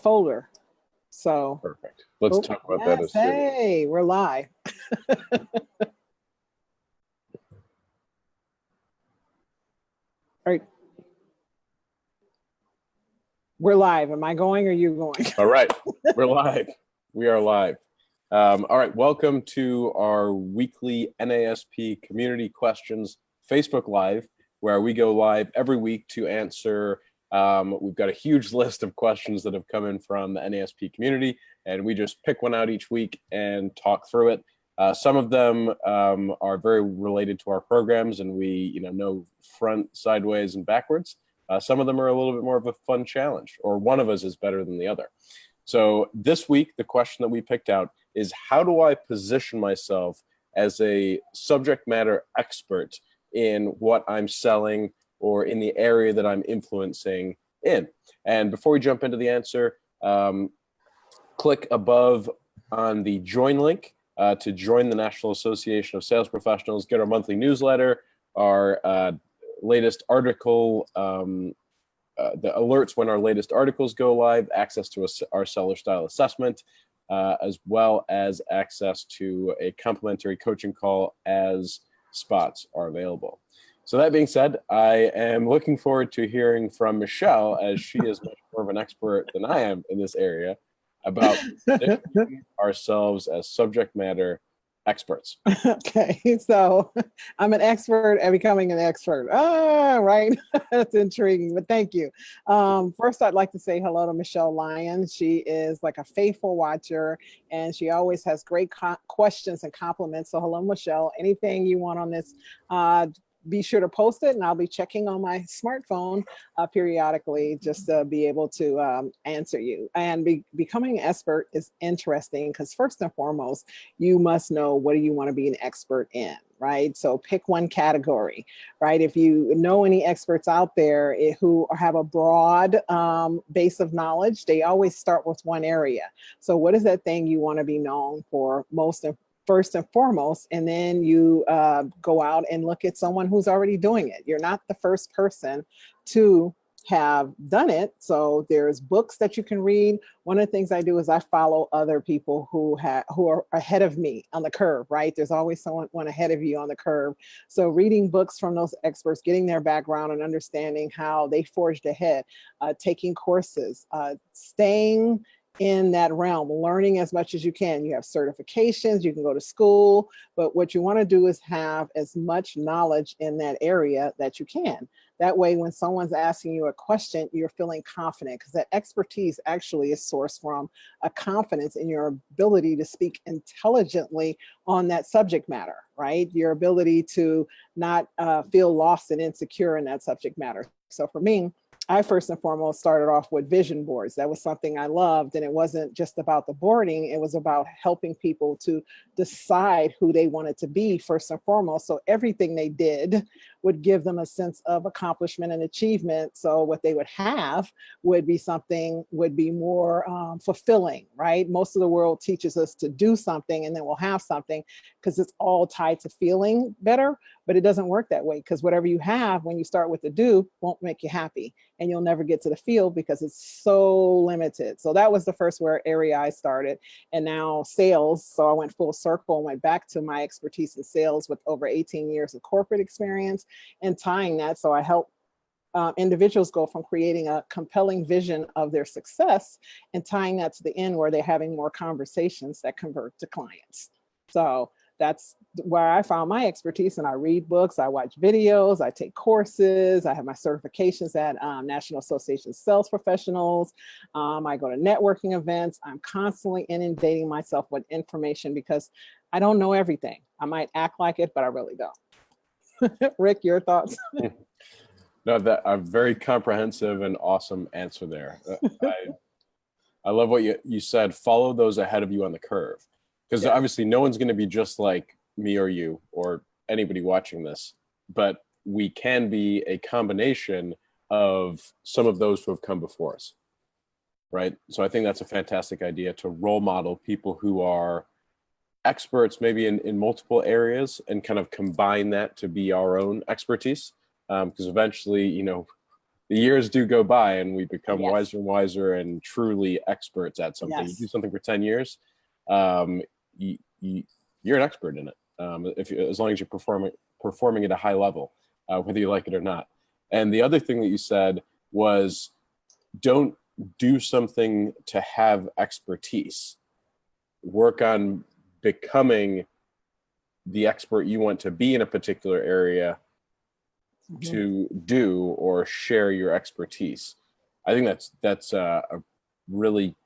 folder. So perfect. Let's talk about that as soon. Hey, we're live. All right. We're live. Am I going or you going? All right, we're live. We are live. All right, welcome to our weekly NASP Community Questions Facebook Live, where we go live every week to answer. We've got a huge list of questions that have come in from the NASP community, and we just pick one out each week and talk through it. Some of them are very related to our programs, and we know front, sideways, and backwards. Some of them are a little bit more of a fun challenge, or one of us is better than the other. So this week, the question that we picked out is, how do I position myself as a subject matter expert in what I'm selling or in the area that I'm influencing in? And before we jump into the answer, click above on the join link to join the National Association of Sales Professionals, get our monthly newsletter, our latest article, the alerts when our latest articles go live, access to our seller style assessment, as well as access to a complimentary coaching call as spots are available. So that being said, I am looking forward to hearing from Michelle, as she is much more of an expert than I am in this area, about positioning ourselves as subject matter experts. Okay, so I'm an expert at becoming an expert. Right. That's intriguing, but thank you. First, I'd like to say hello to Michelle Lyon. She is like a faithful watcher, and she always has great questions and compliments. So hello, Michelle. Anything you want on this, be sure to post it, and I'll be checking on my smartphone periodically just to be able to answer you. And becoming an expert is interesting because first and foremost, you must know what do you want to be an expert in, right? So pick one category, right? If you know any experts out there who have a broad base of knowledge, they always start with one area. So what is that thing you want to be known for first and foremost, and then you go out and look at someone who's already doing it. You're not the first person to have done it. So there's books that you can read. One of the things I do is I follow other people who are ahead of me on the curve, right? There's always someone ahead of you on the curve. So reading books from those experts, getting their background and understanding how they forged ahead, taking courses, staying in that realm, learning as much as you can. You have certifications, you can go to school, but what you want to do is have as much knowledge in that area that you can. That way, when someone's asking you a question, you're feeling confident, because that expertise actually is sourced from a confidence in your ability to speak intelligently on that subject matter, right? Your ability to not feel lost and insecure in that subject matter. So for me, I first and foremost started off with vision boards. That was something I loved. And it wasn't just about the boarding. It was about helping people to decide who they wanted to be first and foremost. So everything they did would give them a sense of accomplishment and achievement. So what they would have would be more fulfilling, right? Most of the world teaches us to do something and then we'll have something because it's all tied to feeling better, but it doesn't work that way, because whatever you have when you start with the do won't make you happy, and you'll never get to the feel because it's so limited. So that was the first area I started. And now sales. So I went full circle and went back to my expertise in sales with over 18 years of corporate experience, and tying that. So I help individuals go from creating a compelling vision of their success and tying that to the end where they're having more conversations that convert to clients. So that's where I found my expertise, and I read books, I watch videos, I take courses, I have my certifications at National Association of Sales Professionals. I go to networking events. I'm constantly inundating myself with information because I don't know everything. I might act like it, but I really don't. Rick, your thoughts? No, that a very comprehensive and awesome answer there. I love what you said. Follow those ahead of you on the curve. Because obviously no one's going to be just like me or you or anybody watching this, but we can be a combination of some of those who have come before us, right? So I think that's a fantastic idea, to role model people who are experts maybe in multiple areas and kind of combine that to be our own expertise. Because eventually, the years do go by and we become Yes. wiser and wiser and truly experts at something. You Yes. do something for 10 years, you, you're an expert in it. As long as you're performing at a high level, whether you like it or not. And the other thing that you said was, don't do something to have expertise. Work on becoming the expert you want to be in a particular area to do or share your expertise. I think that's a really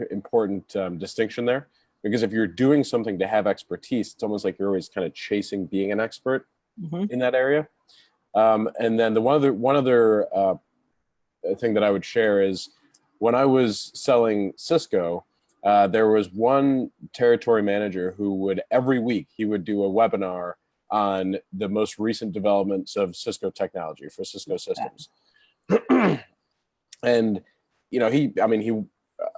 important distinction there, because if you're doing something to have expertise, it's almost like you're always kind of chasing being an expert in that area. And then the one other thing that I would share is, when I was selling Cisco, there was one territory manager who would, every week, he would do a webinar on the most recent developments of Cisco technology for Cisco systems. And, you know, he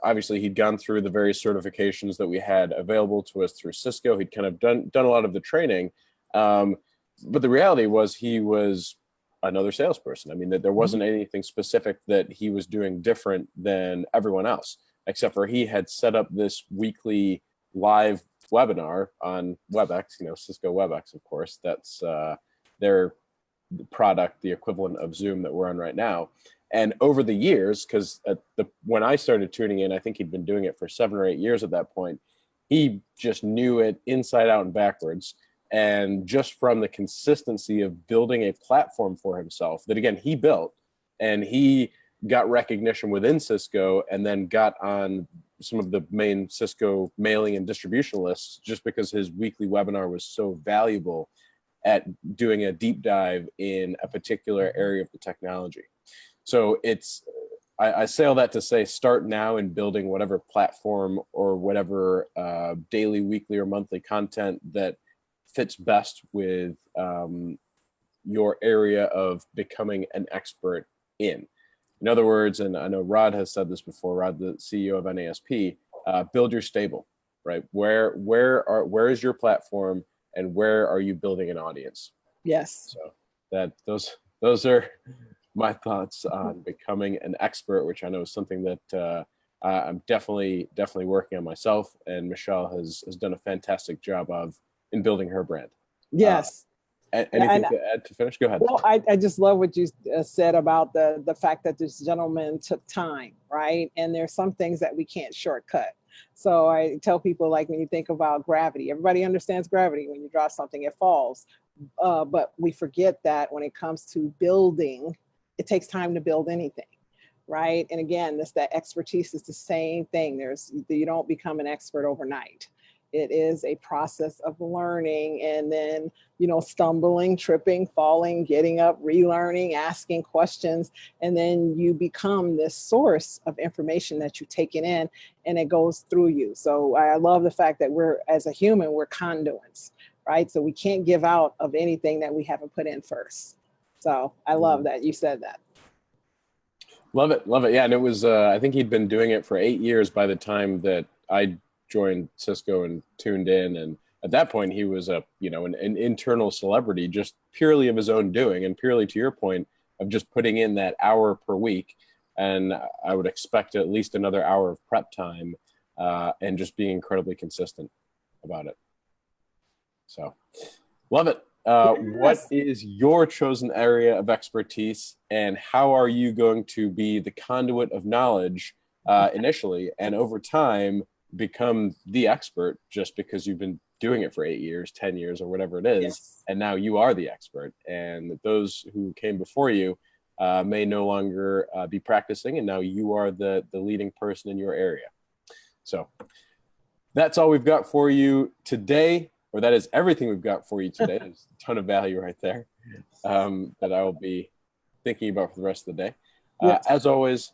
obviously he'd gone through the various certifications that we had available to us through Cisco. He'd kind of done a lot of the training. But the reality was, he was another salesperson. I mean, that there wasn't anything specific that he was doing different than everyone else, except for he had set up this weekly live webinar on WebEx, you know, Cisco WebEx, of course. That's their product, the equivalent of Zoom that we're on right now. And over the years, because when I started tuning in, I think he'd been doing it for 7 or 8 years at that point, he just knew it inside out and backwards. And just from the consistency of building a platform for himself that, again, he built, and he got recognition within Cisco, and then got on some of the main Cisco mailing and distribution lists, just because his weekly webinar was so valuable at doing a deep dive in a particular area of the technology. So I say all that to say, start now in building whatever platform or whatever daily, weekly, or monthly content that fits best with your area of becoming an expert in. In other words, and I know Rod has said this before, Rod, the CEO of NASP, build your stable, right? Where is your platform, and where are you building an audience? Yes. So those are my thoughts on becoming an expert, which I know is something that I'm definitely working on myself, and Michelle has done a fantastic job of in building her brand. Yes. Anything to add to finish? Go ahead. Well, I just love what you said about the fact that this gentleman took time, right? And there's some things that we can't shortcut. So I tell people, like, when you think about gravity, everybody understands gravity. When you drop something, it falls. But we forget that when it comes to building, it takes time to build anything, right? And again, that expertise is the same thing. You don't become an expert overnight. It is a process of learning, and then, you know, stumbling, tripping, falling, getting up, relearning, asking questions, and then you become this source of information that you've taken in, and it goes through you. So I love the fact that as a human, we're conduits, right? So we can't give out of anything that we haven't put in first. So I love that you said that. Love it. Yeah, and it was, I think he'd been doing it for 8 years by the time that I joined Cisco and tuned in, and at that point he was an internal celebrity, just purely of his own doing, and purely to your point of just putting in that hour per week. And I would expect at least another hour of prep time, and just being incredibly consistent about it. So love it. What is your chosen area of expertise, and how are you going to be the conduit of knowledge initially, and over time become the expert, just because you've been doing it for 8 years, 10 years, or whatever it is. Yes. And now you are the expert, and those who came before you may no longer be practicing, and now you are the leading person in your area. So that's all we've got for you today, or that is everything we've got for you today. There's a ton of value right there that I will be thinking about for the rest of the day. Yes. As always,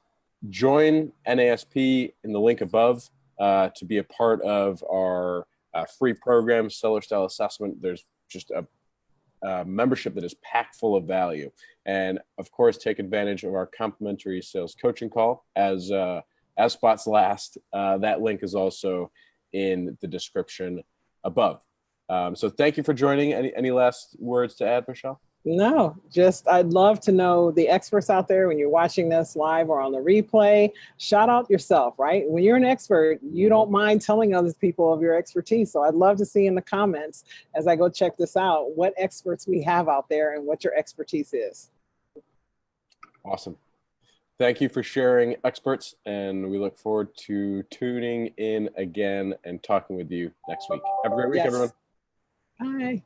join NASP in the link above to be a part of our free program, Seller Style Assessment. There's just a membership that is packed full of value. And of course, take advantage of our complimentary sales coaching call as spots last. That link is also in the description above. So thank you for joining. Any last words to add, Michelle? No, just I'd love to know the experts out there when you're watching this live or on the replay. Shout out yourself, right? When you're an expert, you don't mind telling other people of your expertise. So I'd love to see in the comments as I go check this out what experts we have out there and what your expertise is. Awesome. Thank you for sharing, experts, and we look forward to tuning in again and talking with you next week. Have a great week, Yes. everyone. Bye.